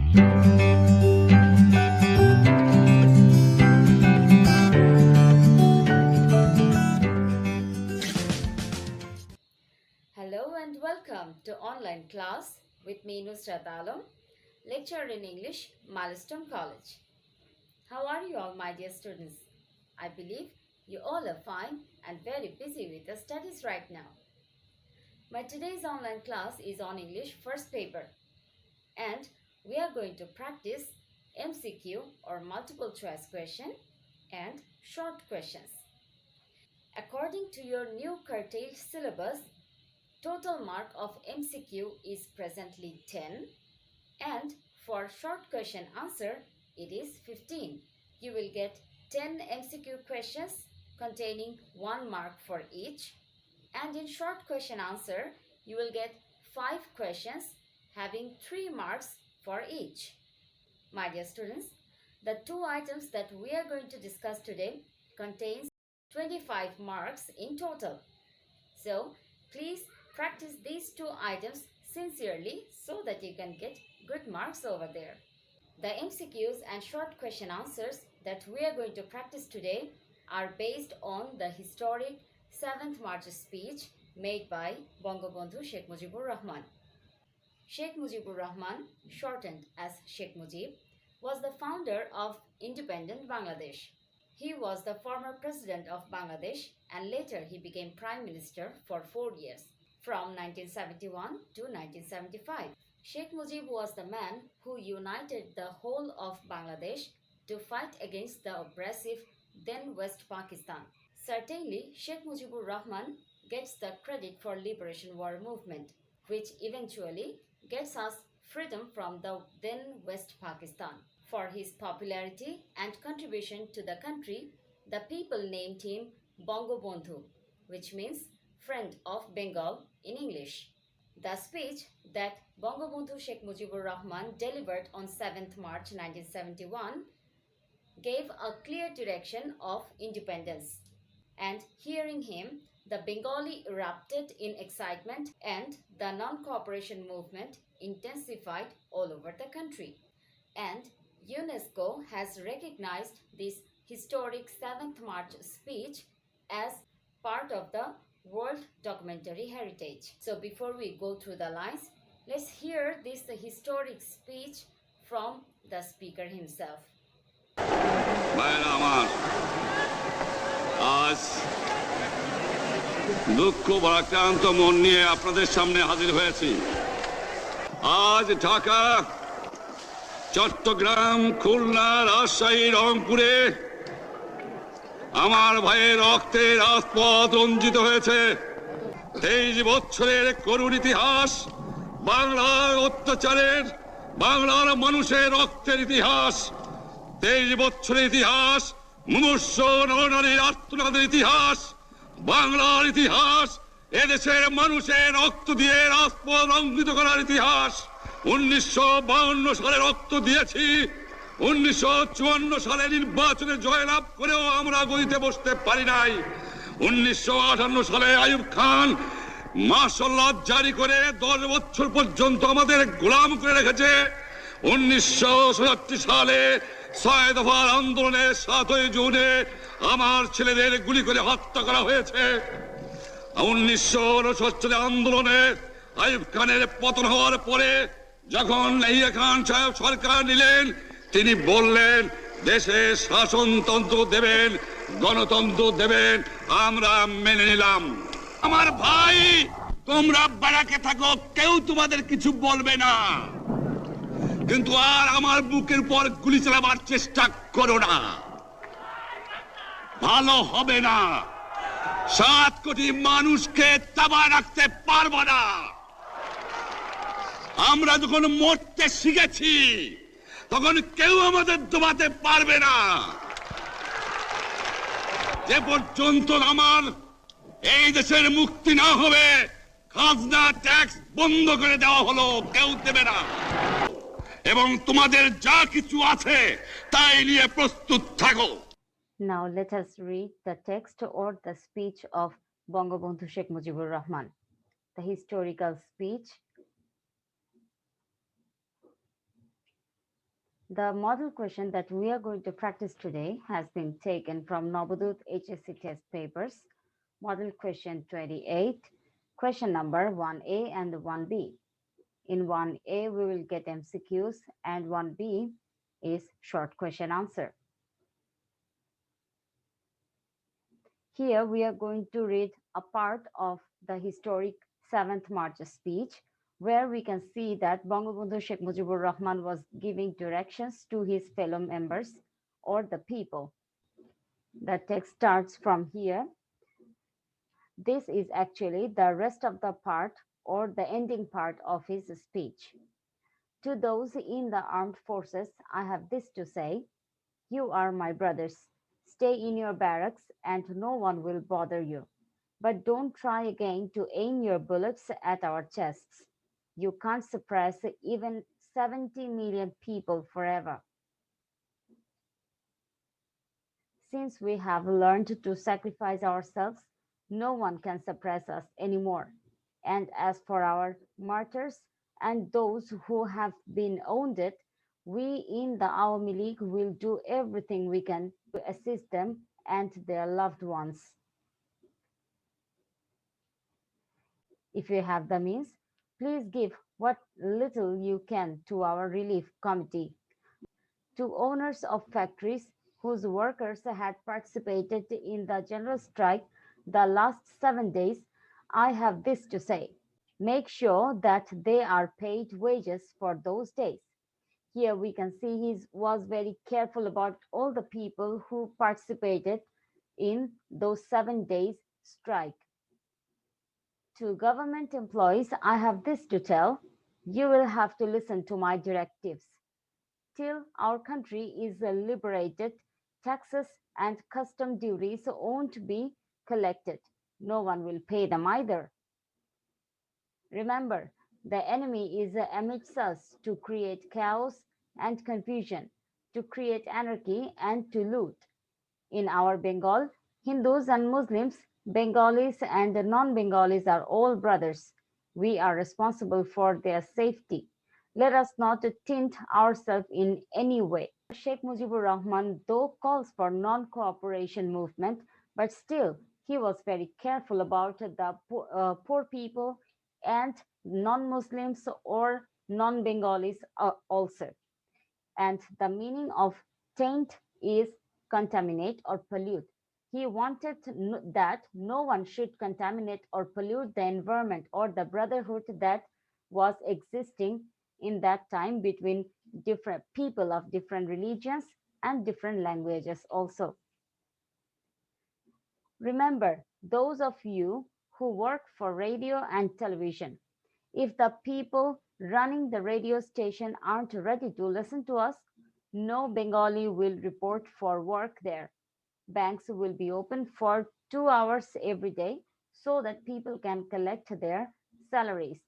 Hello and welcome to online class with me Nusrat, lecturer in English, Milestone College. How are you all, my dear students? I believe you all are fine and very busy with your studies right now. My today's online class is on English first paper, and we are going to practice MCQ or multiple choice question and short questions. According to your new curtailed syllabus, total mark of MCQ is presently 10, and for short question answer it is 15. You will get 10 MCQ questions containing 1 mark for each, and in short question answer you will get 5 questions having 3 marks for each. My dear students, the 2 items that we are going to discuss today contains 25 marks in total. So please practice these 2 items sincerely so that you can get good marks over there. The MCQs and short question answers that we are going to practice today are based on the historic 7th March speech made by Bangabandhu Sheikh Mujibur Rahman. Sheikh Mujibur Rahman, shortened as Sheikh Mujib, was the founder of independent Bangladesh. He was the former president of Bangladesh and later he became prime minister for 4 years, from 1971 to 1975. Sheikh Mujib was the man who united the whole of Bangladesh to fight against the oppressive then West Pakistan. Certainly, Sheikh Mujibur Rahman gets the credit for Liberation War movement, which eventually gets us freedom from the then West Pakistan. For his popularity and contribution to the country, the people named him Bangabandhu, which means friend of Bengal in English. The speech that Bangabandhu Sheikh Mujibur Rahman delivered on 7th March 1971 gave a clear direction of independence. And hearing him, the Bengali erupted in excitement and the non-cooperation movement intensified all over the country. And UNESCO has recognized this historic 7th March speech as part of the World Documentary Heritage. So before we go through the lines, let's hear this historic speech from the speaker himself. ভাইরা আমার, আজ দুঃখ ভারাক্রান্ত মন নিয়ে আপনাদের সামনে হাজির হয়েছি। আজ ঢাকা, চট্টগ্রাম, খুলনা, রাজশাহী, রংপুরে আমার ভাইয়ের রক্তে রাজপথ রঞ্জিত হয়েছে। 23 বছরের করুণ ইতিহাস, বাংলার অত্যাচারের, বাংলার মানুষের রক্তের ইতিহাস, 23 বছরের ইতিহাস, মুমূর্ষ নরনারীর আর্তনাদের ইতিহাস, বাংলার ইতিহাস, এদেশের মানুষের রক্ত দিয়ে রাজপথ রঞ্জিত করার ইতিহাস। 1952 সালে রক্ত দিয়েছি, 1954 সালে নির্বাচনে জয়লাভ করেও আমরা গদিতে বসতে পারি নাই। 1958 সালে আইয়ুব খান মার্শাল ল জারি করে 10 বছর পর্যন্ত আমাদের গোলাম করে রেখেছে। 1967 সালে 6 দফার আন্দোলনে 7ই জুনে আমার ছেলেদের গুলি করে হত্যা করা হয়েছে। 1969 সালে আন্দোলনে আইয়ুব খানের পতন হওয়ার পরে যখন ইয়াহিয়া খান সাহেব সরকার নিলেন, তিনি বললেন দেশে শাসনতন্ত্র দেবেন, গণতন্ত্র দেবেন, আমরা মেনে নিলাম। আমার ভাই, তোমরা বাড়াকে থাকো, কেউ তোমাদের কিছু বলবে না, কিন্তু আর আমার বুকের উপর গুলি চালাবার চেষ্টা করো না, ভালো হবে না। 7 কোটি মানুষকে তাবা রাখতে পারবো না। আমরা যখন মরতে শিখেছি তখন কেউ আমাদের দবাতে পারবে না। যে পর্যন্ত আমার এই দেশের মুক্তি না হবে, খাজনা ট্যাক্স বন্ধ করে দেওয়া হলো, কেউ দেবে না। এবং তোমাদের যা কিছু আছে তাই নিয়ে প্রস্তুত থাকো। Now let us read the text or the speech of Bangabandhu Sheikh Mujibur Rahman. The historical speech The model question that we are going to practice today has been taken from Nabudut HSC test papers, model question 28, question number 1A and 1B. In 1A, we will get MCQs, and 1B is short question answer. Here we are going to read a part of the historic 7th March speech, where we can see that Bangabandhu Sheikh Mujibur Rahman was giving directions to his fellow members or the people. The text starts from here. This is actually the rest of the part or the ending part of his speech. To those in the armed forces, I have this to say: you are my brothers. Stay in your barracks and no one will bother you. But don't try again to aim your bullets at our chests. You can't suppress even 70 million people forever. Since we have learned to sacrifice ourselves, no one can suppress us anymore. And as for our martyrs and those who have been wounded, we in the Awami League will do everything we can to assist them and their loved ones. If you have the means, please give what little you can to our relief committee. To owners of factories whose workers had participated in the general strike the last 7 days, I have this to say: make sure that they are paid wages for those days. Here we can see he was very careful about all the people who participated in those 7 days strike. To government employees, I have this to tell: you will have to listen to my directives. Till our country is liberated, taxes and custom duties won't be collected. No one will pay them either. Remember, the enemy is amidst us to create chaos and confusion, to create anarchy and to loot. In our Bengal, Hindus and Muslims, Bengalis and non-Bengalis are all brothers. We are responsible for their safety. Let us not tint ourselves in any way. Sheikh Mujibur Rahman though calls for non-cooperation movement, but still he was very careful about the poor people and non-Muslims or non-Bengalis also. And the meaning of taint is contaminate or pollute. He wanted that no one should contaminate or pollute the environment or the brotherhood that was existing in that time between different people of different religions and different languages also. Remember, those of you who work for radio and television, if the people running the radio station aren't ready to listen to us, no Bengali will report for work there. Banks will be open for 2 hours every day so that people can collect their salaries.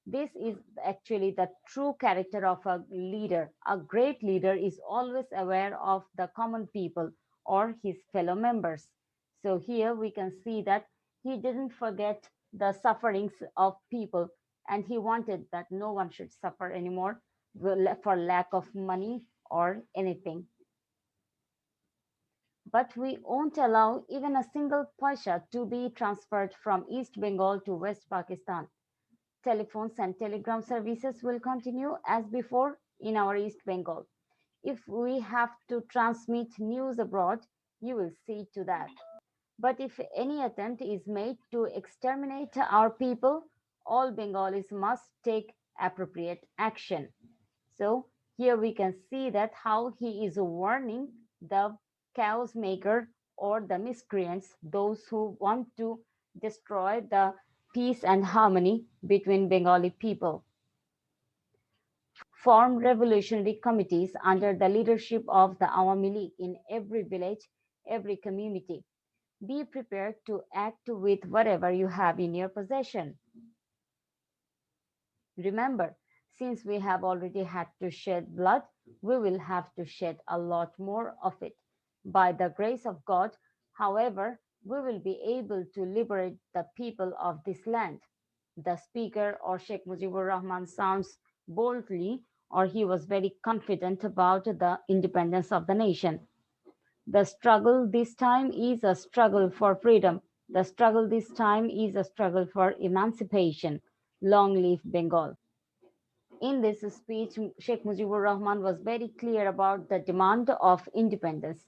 This is actually the true character of a leader. A great leader is always aware of the common people or his fellow members. So here we can see that he didn't forget the sufferings of people, and he wanted that no one should suffer anymore for lack of money or anything. But we won't allow even a single paisa to be transferred from East Bengal to West Pakistan. Telephones and telegram services will continue as before in our East Bengal. If we have to transmit news abroad, you will see to that. But if any attempt is made to exterminate our people, all Bengalis must take appropriate action. So here we can see that how he is warning the chaos maker or the miscreants, those who want to destroy the peace and harmony between Bengali people. Form revolutionary committees under the leadership of the Awami League in every village, every community. Be prepared to act with whatever you have in your possession. Remember, since we have already had to shed blood, we will have to shed a lot more of it. By the grace of God, however, we will be able to liberate the people of this land. The speaker or Sheikh Mujibur Rahman sounds boldly or he was very confident about the independence of the nation. The struggle this time is a struggle for freedom. The struggle this time is a struggle for emancipation. Long live Bengal. In this speech, Sheikh Mujibur Rahman was very clear about the demand of independence.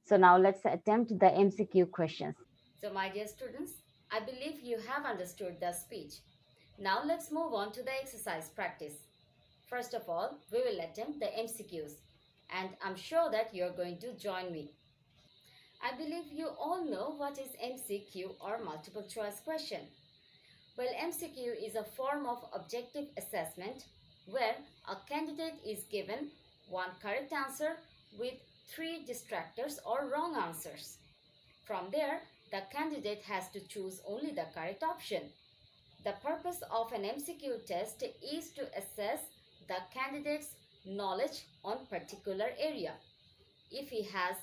So now let's attempt the MCQ questions. So, my dear students, I believe you have understood the speech. Now, let's move on to the exercise practice. First of all, we will attempt the MCQs, and I'm sure that you're going to join me. I believe you all know what is MCQ or multiple choice question. Well, MCQ is a form of objective assessment where a candidate is given one correct answer with three distractors or wrong answers. From there, the candidate has to choose only the correct option. The purpose of an MCQ test is to assess the candidate's knowledge on particular area. If he has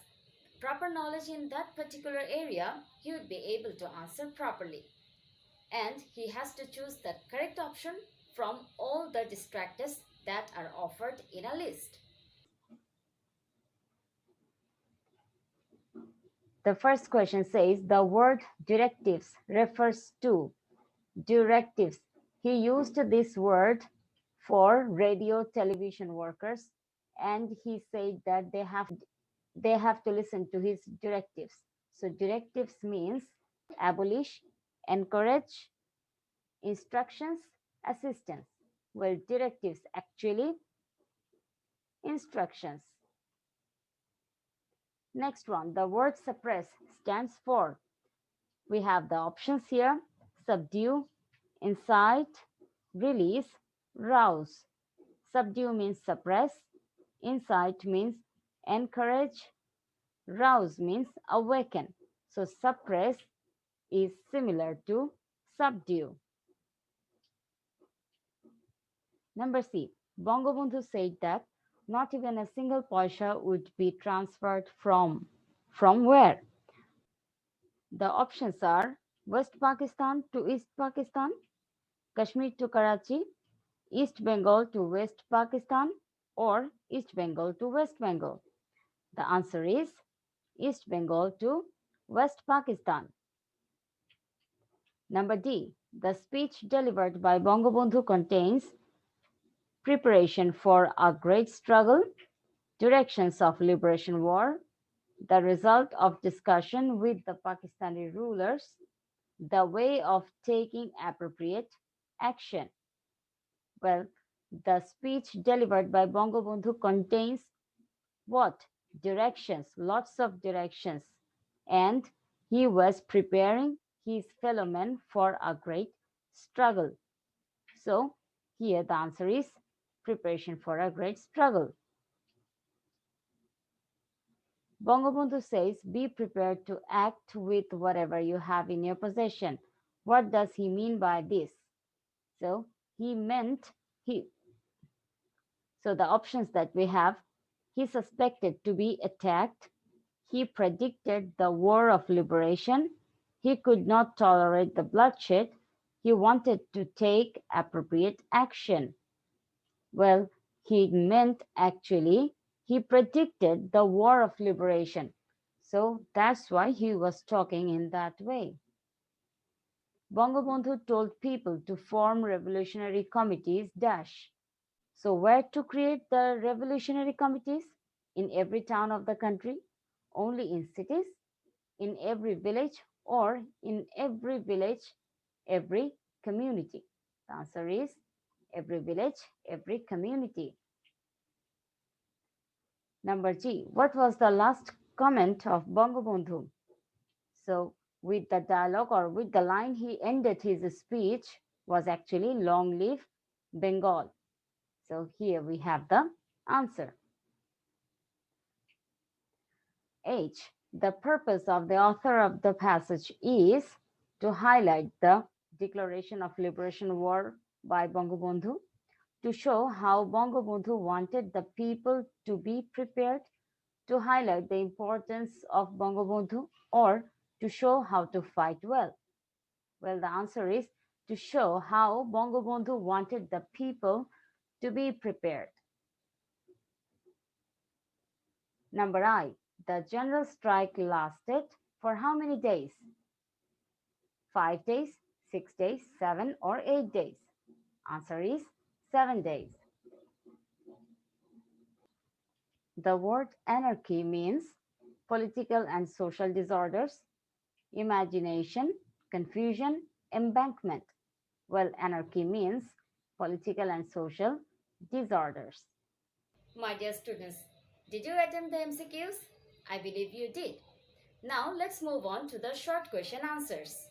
proper knowledge in that particular area, he would be able to answer properly. And he has to choose the correct option from all the distractors that are offered in a list. The first question says the word directives refers to directives. He used this word for radio television workers, and he said that they have to listen to his directives. So directives means abolish, encourage, instructions, assistance. Well, directives actually instructions. Next one, the word suppress stands for, we have the options here: subdue, incite, release, rouse. Subdue means suppress, incite means encourage, rouse means awaken. So suppress is similar to subdue. Number C. Bangabandhu said that not even a single paisa would be transferred from where? The options are West Pakistan to East Pakistan, Kashmir to Karachi, East Bengal to West Pakistan, or East Bengal to West Bengal. The answer is East Bengal to West Pakistan. Number D. The speech delivered by Bangabandhu contains preparation for a great struggle, directions of liberation war, the result of discussion with the Pakistani rulers, the way of taking appropriate action. Well, the speech delivered by Bangabandhu contains what? Directions, lots of directions. And he was preparing his fellow men for a great struggle. So, here the answer is preparation for a great struggle. Bangabandhu says, be prepared to act with whatever you have in your possession. What does he mean by this? So, he meant he. So, the options that we have, he suspected to be attacked. He predicted the war of liberation. He could not tolerate the bloodshed. He wanted to take appropriate action. Well, he meant actually he predicted the war of liberation. So that's why he was talking in that way. Bangabandhu told people to form revolutionary committees dash. So where to create the revolutionary committees? In every town of the country, only in cities, in every village, or in every village, every community? The answer is every village, every community. Number G. What was the last comment of Bangabandhu? So, with the dialogue or with the line he ended his speech was actually long live Bengal. So, here we have the answer. H. The purpose of the author of the passage is to highlight the declaration of liberation war by Bangabandhu, to show how Bangabandhu wanted the people to be prepared, to highlight the importance of Bangabandhu, or to show how to fight well. Well, the answer is to show how Bangabandhu wanted the people to be prepared. Number I. The general strike lasted for how many days? 5 days, 6 days, 7 or 8 days? Answer is 7 days. The word anarchy means political and social disorders, imagination, confusion, embankment. Well, anarchy means political and social disorders. My dear students, did you attempt the MCQs? I believe you did. Now let's move on to the short question answers.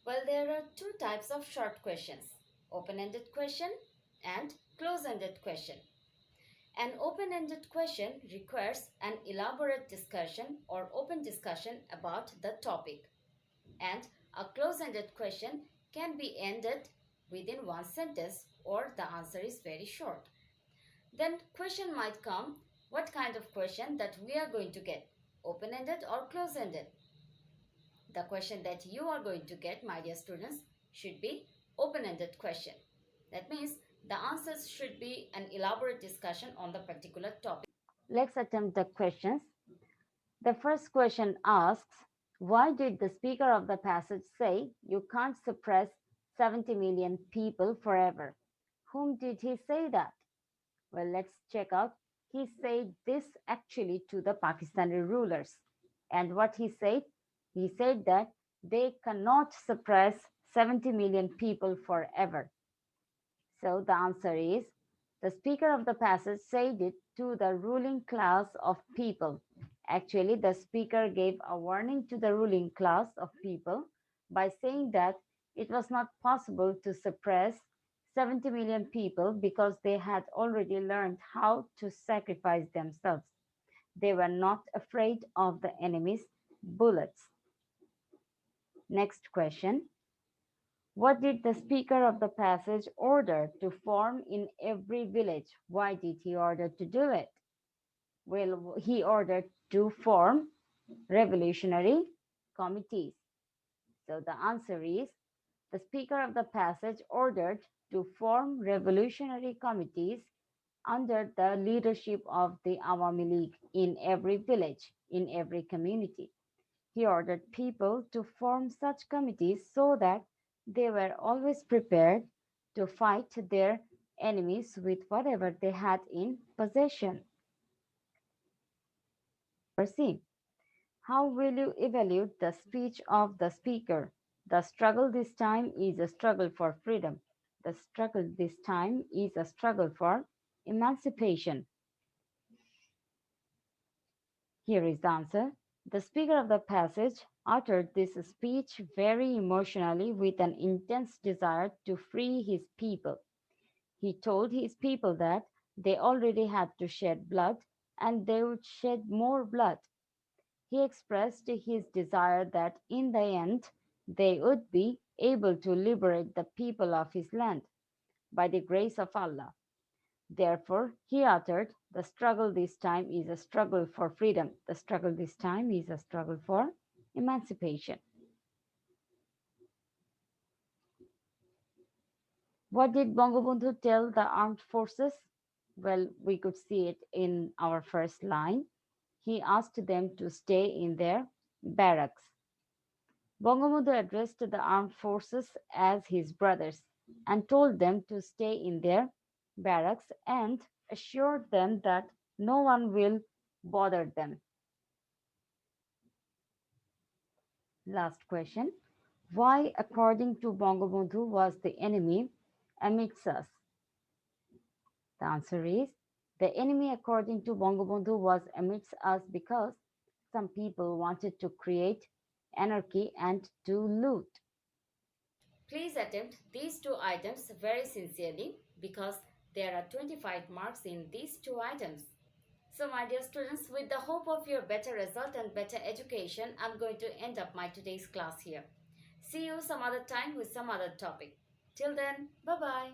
Well, there are two types of short questions: open ended question and close ended question. An open ended question requires an elaborate discussion or open discussion about the topic, and a close ended question can be ended within one sentence or the answer is very short. Then, question might come: what kind of question that we are going to get? Open ended or close ended? The question that you are going to get, my dear students, should be open-ended question. That means the answers should be an elaborate discussion on the particular topic. Let's attempt the questions. The first question asks, why did the speaker of the passage say you can't suppress 70 million people forever? Whom did he say that? Well, let's check out. He said this actually to the Pakistani rulers. And what he said? He said that they cannot suppress 70 million people forever. So the answer is the speaker of the passage said it to the ruling class of people. Actually, the speaker gave a warning to the ruling class of people by saying that it was not possible to suppress 70 million people because they had already learned how to sacrifice themselves. They were not afraid of the enemy's bullets. Next question. What did the speaker of the passage order to form in every village? Why did he order to do it? Well, he ordered to form revolutionary committees. So the answer is the speaker of the passage ordered to form revolutionary committees under the leadership of the Awami League in every village, in every community. He ordered people to form such committees so that they were always prepared to fight their enemies with whatever they had in possession. See, how will you evaluate the speech of the speaker? The struggle this time is a struggle for freedom. The struggle this time is a struggle for emancipation. Here is the answer. The speaker of the passage uttered this speech very emotionally with an intense desire to free his people. He told his people that they already had to shed blood and they would shed more blood. He expressed his desire that in the end they would be able to liberate the people of his land by the grace of Allah. Therefore, he uttered, the struggle this time is a struggle for freedom. The struggle this time is a struggle for emancipation. What did Bangabandhu tell the armed forces? Well, we could see it in our first line. He asked them to stay in their barracks. Bangabandhu addressed the armed forces as his brothers and told them to stay in their barracks and assured them that no one will bother them. Last question. Why, according to Bangabandhu, was the enemy amidst us? The answer is the enemy, according to Bangabandhu, was amidst us because some people wanted to create anarchy and to loot. Please attempt these two items very sincerely because there are 25 marks in these two items. So, my dear students, with the hope of your better result and better education, I'm going to end up my today's class here. See you some other time with some other topic. Till then, bye bye.